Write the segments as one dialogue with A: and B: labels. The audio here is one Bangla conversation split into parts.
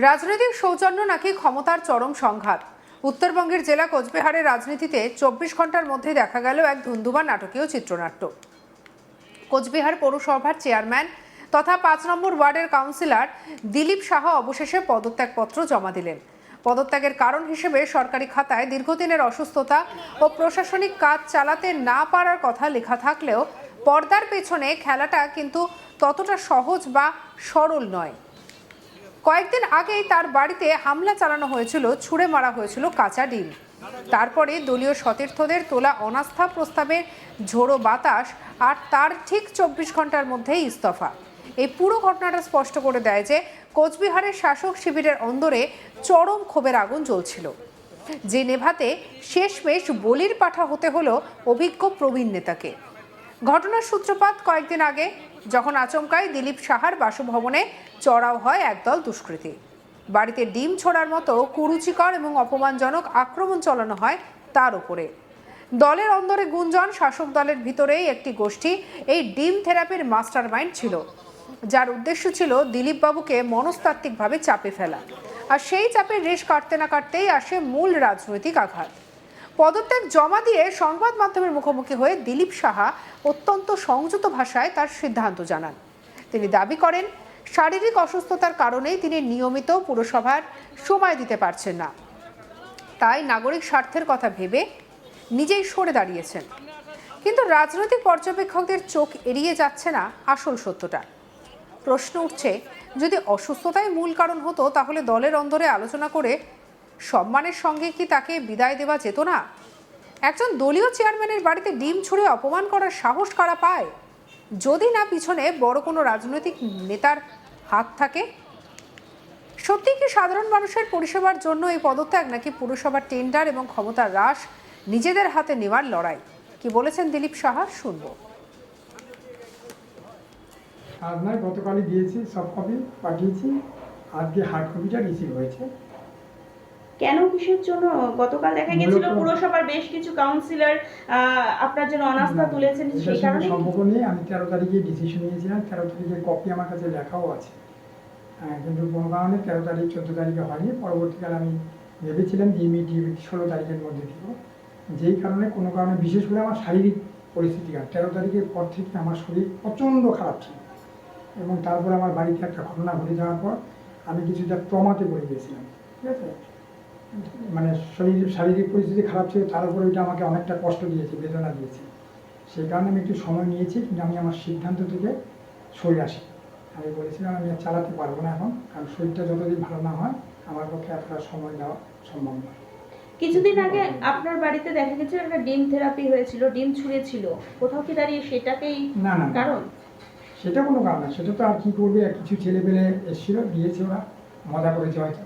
A: রাজনৈতিক সৌজন্য নাকি ক্ষমতার চরম সংঘাত। উত্তরবঙ্গের জেলা কোচবিহারের রাজনীতিতে 24 ঘন্টার মধ্যে দেখা গেল এক ধুন্ধুমার নাটকীয় চিত্রনাট্য। কোচবিহার পৌরসভার চেয়ারম্যান তথা 5 নম্বর ওয়ার্ডের কাউন্সিলর দিলীপ সাহা অবশেষে পদত্যাগপত্র জমা দিলেন। পদত্যাগের কারণ হিসেবে সরকারি খাতায় দীর্ঘদিনের অসুস্থতা ও প্রশাসনিক কাজ চালাতে না পারার কথা লেখা থাকলেও পর্দার পেছনে খেলাটা কিন্তু ততটা সহজ বা সরল নয়। কয়েকদিন আগেই তার বাড়িতে হামলা চালানো হয়েছিল, ছুঁড়ে মারা হয়েছিল কাঁচা ডিম। তারপরে দলীয় সতীর্থদের তোলা অনাস্থা প্রস্তাবের ঝোড়ো বাতাস, আর তার ঠিক 24 ঘন্টার মধ্যেই ইস্তফা। এই পুরো ঘটনাটা স্পষ্ট করে দেয় যে কোচবিহারের শাসক শিবিরের অন্দরে চরম ক্ষোভের আগুন জ্বলছিল, যে নেভাতে শেষমেশ বলির পাঠা হতে হলো অভিজ্ঞ প্রবীণ নেতাকে। ঘটনার সূত্রপাত কয়েকদিন আগে, যখন আচমকাই দিলীপ সাহার বাসভবনে চড়াও হয় একদল দুষ্কৃতী। বাড়িতে ডিম ছোড়ার মতো কুরুচিকর এবং অপমানজনক আক্রমণ চালানো হয় তার উপরে। দলের অন্দরে গুঞ্জন, শাসক দলের ভিতরেই একটি গোষ্ঠী এই ডিম থেরাপির মাস্টারমাইন্ড ছিল, যার উদ্দেশ্য ছিল দিলীপ বাবুকে মনস্তাত্ত্বিকভাবে চাপে ফেলা। আর সেই চাপের রেশ কাটতে না কাটতেই আসে মূল রাজনৈতিক আঘাত। পদত্যাগ জমা দিয়ে সংবাদ মাধ্যমের মুখোমুখি হয়ে দিলীপ সাহা অত্যন্ত সংযত ভাষায় তার সিদ্ধান্ত জানান। তিনি দাবি করেন, শারীরিক অসুস্থতার কারণেই তিনি নিয়মিত পুরসভার সময় দিতে পারছেন না, তাই নাগরিক স্বার্থের কথা ভেবে নিজেই সরে দাঁড়িয়েছেন। কিন্তু রাজনৈতিক পর্যবেক্ষকদের চোখ এড়িয়ে যাচ্ছে না আসল সত্যটা। প্রশ্ন উঠছে, যদি অসুস্থতাই মূল কারণ হতো, তাহলে দলের অন্দরে আলোচনা করে সম্মানের সঙ্গে কি তাকে বিদায় দেওয়া যেত না? একজন দলীয় চেয়ারম্যানের বাড়িতে ডিম ছুঁড়ে অপমান করার সাহস কারা পায়, যদি না পিছনে বড় কোনো রাজনৈতিক নেতার হাত থাকে? সত্যি কি সাধারণ মানুষের পরিষেবার জন্য এই পদত্যাগ, নাকি পুরসভার টেন্ডার এবং ক্ষমতার হ্রাস নিজেদের হাতে নেওয়ার লড়াই? কি বলেছেন দিলীপ সাহা, শুনবো।
B: আপনার গতকালই দিয়েছি, সব কপি পাঠিয়েছি, আজকে হার্ড কপিটা রিসিভ হয়েছে।
C: কেন, কিসের জন্য? গতকাল দেখা গেছিল পুরসভার বেশ কিছু কাউন্সিলর আপনার জন্য অনাস্থা তুলেছেন, সেই কারণে
B: সম্পর্ক নিয়ে আমি 13 তারিখে ডিসিশন নিয়েছিলাম। 13 তারিখের কপি আমার কাছে লেখাও আছে, কিন্তু কোনো কারণে 13 তারিখ 14 তারিখে হয়নি। পরবর্তীকালে আমি ভেবেছিলাম যে ইমিডিয়েট 16 তারিখের মধ্যে দিব, যেই কারণে কোনো কারণে, বিশেষ করে আমার শারীরিক পরিস্থিতি, 13 তারিখের পর থেকে আমার শরীর প্রচণ্ড খারাপ ছিল, এবং তারপর আমার বাড়িতে একটা ঘটনা ঘটে যাওয়ার পর আমি কিছুটা ট্রমাতে পড়ে গিয়েছিলাম। ঠিক আছে, মানে শারীরিক পরিস্থিতি খারাপ ছিল, তার উপরে ওইটা আমাকে অনেকটা কষ্ট দিয়েছে, বেদনা দিয়েছে। সেই কারণে আমি একটু সময় নিয়েছি, কিন্তু আমি আমার সিদ্ধান্ত থেকে সরে আসি। আমি বলেছিলাম আমি আর চালাতে পারবো না এখন, কারণ শরীরটা যতদিন ভালো না হয় আমার পক্ষে এতটা সময় দেওয়া সম্ভব নয়।
C: কিছুদিন আগে আপনার বাড়িতে দেখা গেছে একটা ডিম থেরাপি হয়েছিল, ডিম ছুঁড়েছিল, কোথাও কি দাঁড়িয়ে সেটাকেই
B: না না
C: কারণ?
B: সেটা কোনো কারণ না, সেটা তো আর কি করবে, কিছু ছেলেপেলে এসেছিল, দিয়েছে, ওরা মজা করেছে হয়তো।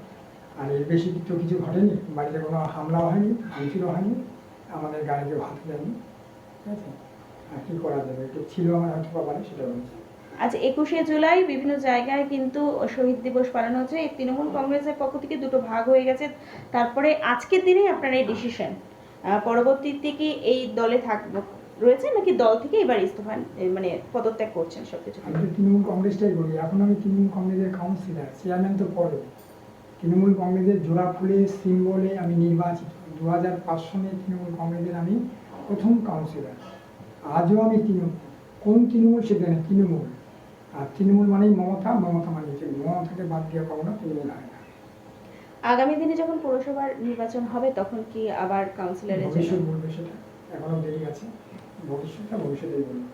B: আর এর বেশি তো কিছু ঘটেনি, বাড়িতে কোনো হামলাও হয়নি, ভাঙচুরও হয়নি, আমাদের গায়ে কেউ হাত দেয়নি। ঠিক আছে, আর কী করা যাবে, একটু ছিল আমার হয়তো ব্যাপারে, সেটা বলছি।
C: আজ 21শে জুলাই বিভিন্ন জায়গায় কিন্তু শহীদ দিবস পালন হচ্ছে। এই তৃণমূল কংগ্রেসের পক্ষ থেকে দুটো ভাগ হয়ে গেছে, তারপরে আজকের দিনেই আপনার এই ডিসিশন, পরবর্তীতে কি এই দলে রয়েছে, নাকি দল থেকে এবার ইস্তফা মানে পদত্যাগ করছেন সবকিছু?
B: আমি তো তৃণমূল কংগ্রেসটাই বলি, এখন আমি তৃণমূল কংগ্রেসের কাউন্সিলর, চেয়ারম্যান তো পরে। তৃণমূল কংগ্রেসের জোড়া ফুলে সিম্বলে আমি নির্বাচিত। 2005 সনে তৃণমূল কংগ্রেসের আমি প্রথম কাউন্সিলর। আজও আমি তৃণমূল, কোন তৃণমূল সেটা নেই, তৃণমূল। আর তৃণমূল মানেই মমতা, মমতা মানেই তৃণমূল, মমতাকে বাদ দিয়ে কখনো তৃণমূল হয় না।
C: আগামী দিনে যখন পৌরসভার নির্বাচন হবে, তখন কি আবার কাউন্সিলরের
B: ভবিষ্যৎ বলবে, সেটা এখনো দেরি আছে, ভবিষ্যতেই বলবে।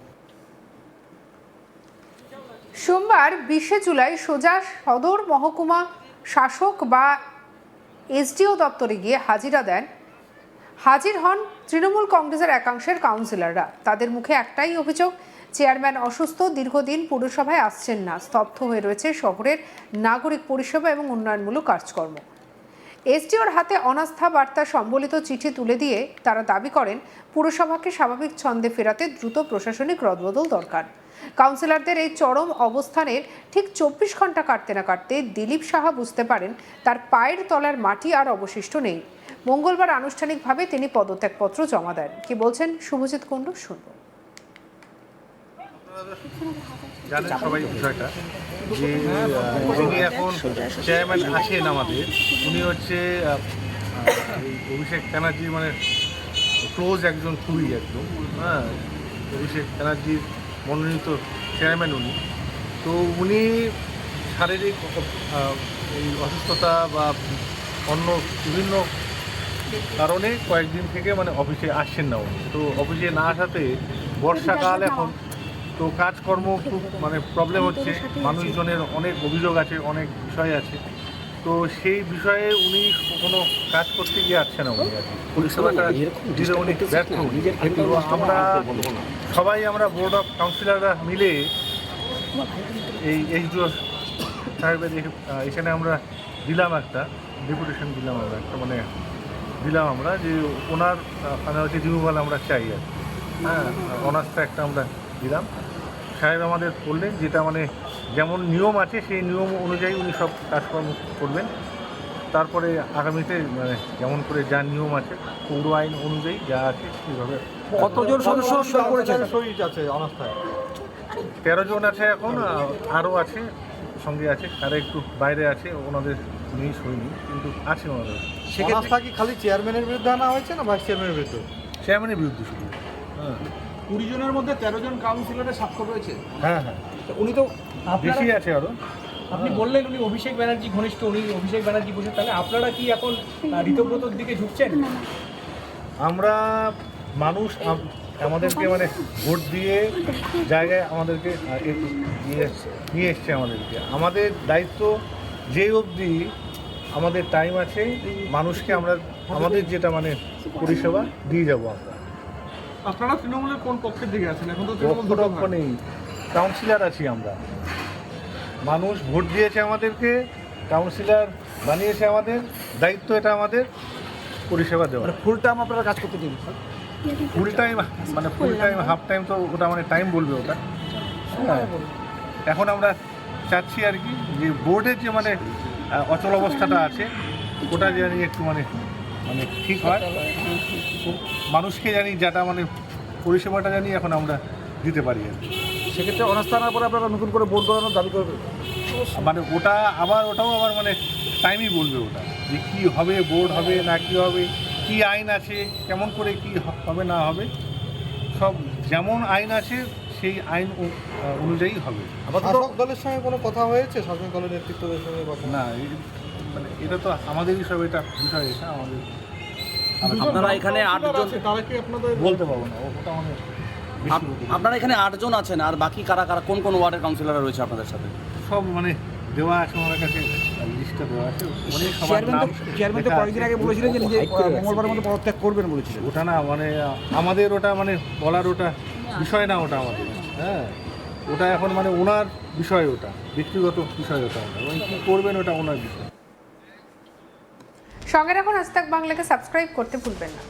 A: সোমবার 20শে জুলাই সোজা সদর মহকুমা শাসক বা এসডিও দপ্তরে গিয়ে হাজির হন তৃণমূল কংগ্রেসের একাংশের কাউন্সিলররা। তাদের মুখে একটাই অভিযোগ, চেয়ারম্যান অসুস্থ, দীর্ঘদিন পুরসভায় আসছেন না, স্তব্ধ হয়ে রয়েছে শহরের নাগরিক পরিষেবা এবং উন্নয়নমূলক কাজকর্ম। এসডিওর হাতে অনাস্থা বার্তা সম্বলিত চিঠি তুলে দিয়ে তারা দাবি করেন, পুরসভাকে স্বাভাবিক ছন্দে ফেরাতে দ্রুত প্রশাসনিক রদবদল দরকার। কাউন্সিলরদের এই চরম অবস্থানের ঠিক 24 ঘন্টা কাটতে না কাটতে দিলীপ সাহা বুঝতে পারেন তার পায়ের তলার মাটি আর অবশিষ্ট নেই। মঙ্গলবার আনুষ্ঠানিকভাবে তিনি পদত্যাগপত্র জমা দেন। কি বলছেন শুভজিৎ কুণ্ডু, শুনব।
D: জানেন সবাই বিষয়টা যে যিনি এখন চেয়ারম্যান আছেন আমাদের, উনি হচ্ছে এই অভিষেক ব্যানার্জির মানে ক্লোজ একজন, খুবই একদম, হ্যাঁ, অভিষেক ব্যানার্জির মনোনীত চেয়ারম্যান উনি। তো উনি শারীরিক এই অসুস্থতা বা অন্য বিভিন্ন কারণে কয়েকদিন থেকে মানে অফিসে আসছেন না উনি। তো অফিসে না আসাতে বর্ষাকাল এখন, তো কাজকর্ম খুব মানে প্রবলেম হচ্ছে, মানুষজনের অনেক অভিযোগ আছে, অনেক বিষয় আছে। তো সেই বিষয়ে উনি কোনো কাজ করতে গিয়ে আসছে না উনি, আর কি পরিষেবাটা দিতে উনি ব্যর্থ। তো আমরা সবাই, আমরা বোর্ড অফ কাউন্সিলররা মিলে এই এইচডিও সাহেবের এখানে আমরা দিলাম একটা ডেপুটেশন, দিলাম আমরা একটা মানে দিলাম আমরা যে ওনার মানে হচ্ছে রিমুভাল আমরা চাই আর কি। হ্যাঁ, অনার্সটা একটা আমরা দিলাম। সাহেব আমাদের বললেন যেটা মানে যেমন নিয়ম আছে সেই নিয়ম অনুযায়ী উনি সব কাজকর্ম করবেন। তারপরে আগামীতে মানে যেমন করে যা নিয়ম আছে পৌর আইন অনুযায়ী যা আছে সেইভাবে।
E: কতজন সদস্য সই করেছেন?
D: 13 জন আছে এখন, আরও আছে সঙ্গে আছে, তারা একটু বাইরে আছে, ওনাদের নেই সইনি, কিন্তু আছে ওনাদের।
E: সেক্ষেত্রে কি খালি চেয়ারম্যানের বিরুদ্ধে আনা হয়েছে না ভাইস চেয়ারম্যানের বিরুদ্ধে?
D: চেয়ারম্যানের বিরুদ্ধে শুধু। হ্যাঁ
E: 20 জনের মধ্যে 13 জন কাউন্সিলরের স্বাক্ষর রয়েছে।
D: হ্যাঁ হ্যাঁ,
E: উনি তো
D: বেশি আছে আরও।
F: আপনি বললেন উনি অভিষেক ব্যানার্জি ঘনিষ্ঠ, উনি অভিষেক ব্যানার্জি বসে, তাহলে আপনারা কি এখন ঋতব্রতর দিকে ঝুঁকছেন?
D: আমরা মানুষ আমাদেরকে মানে ভোট দিয়ে জায়গায় আমাদেরকে নিয়ে এসছে আমাদেরকে। আমাদের দায়িত্ব যেই অবধি আমাদের টাইম আছে মানুষকে আমরা আমাদের যেটা মানে পরিষেবা দিয়ে যাবো আমরা।
E: আপনারা তৃণমূলের কোন পক্ষের দিকে আছেন? এখন তো
D: পক্ষ নেই, কাউন্সিলর আছি আমরা। মানুষ ভোট দিয়েছে আমাদেরকে, কাউন্সিলর বানিয়েছে, আমাদের দায়িত্ব এটা আমাদের পরিষেবা দেওয়া।
E: ফুল টাইম আপনারা কাজ করতে দিন?
D: ফুল টাইম মানে ফুল টাইম, হাফ টাইম তো ওটা মানে টাইম বলবে ওটা। হ্যাঁ, এখন আমরা চাচ্ছি আর কি যে বোর্ডের যে মানে অচল অবস্থাটা আছে ওটা জানি একটু মানে মানে ঠিক হয়, মানুষকে জানি যেটা মানে পরিষেবাটা জানি এখন আমরা দিতে পারি আর কি।
E: সেক্ষেত্রে অনাস্থা আনার পরে আপনারা নতুন করে বোর্ড বানানোর দাবি করবেন?
D: মানে ওটা ওটাও আবার মানে টাইমই বলবে ওটা যে কী হবে, বোর্ড হবে না কী হবে, কী আইন আছে, কেমন করে কী হবে না হবে, সব যেমন আইন আছে সেই আইন অনুযায়ী হবে।
E: শাসক দলের সঙ্গে কোনো কথা হয়েছে? শাসক দলের নেতৃত্বের সঙ্গে কথা?
D: না, মানে এটা তো আমাদেরই সব এটা বিষয়, এটা আমাদের
G: আপনারা এখানে 8 জন,
E: তারা কি আপনাদের
D: বলতে পারবো না, ওটা আমাদের
G: আপনারা এখানে 8 জন আছেন, আর বাকি কারা কারা কোন কোন ওয়ার্ডের কাউন্সিলররা রয়েছে আপনাদের সাথে?
D: সব মানে দেওয়া আছে ওনার কাছে, লিস্টটা দেওয়া আছে, অনেক সবার নাম।
E: চেয়ারম্যান তো কয়েকদিন আগে বলেছিলেন যে নিজে মঙ্গলবারের মধ্যে পদত্যাগ করবেন বলেছিলেন।
D: ওটা না মানে আমাদের ওটা মানে বলার ওটা বিষয় না ওটা আমাদের। হ্যাঁ, ওটা এখন মানে ওনার বিষয়, ওটা ব্যক্তিগত বিষয়, ওটা উনি কী করবেন ওটা ওনার বিষয়।
A: সঙ্গে রাখুন আজ তাক বাংলাকে সাবস্ক্রাইব করতে ভুলবেন না।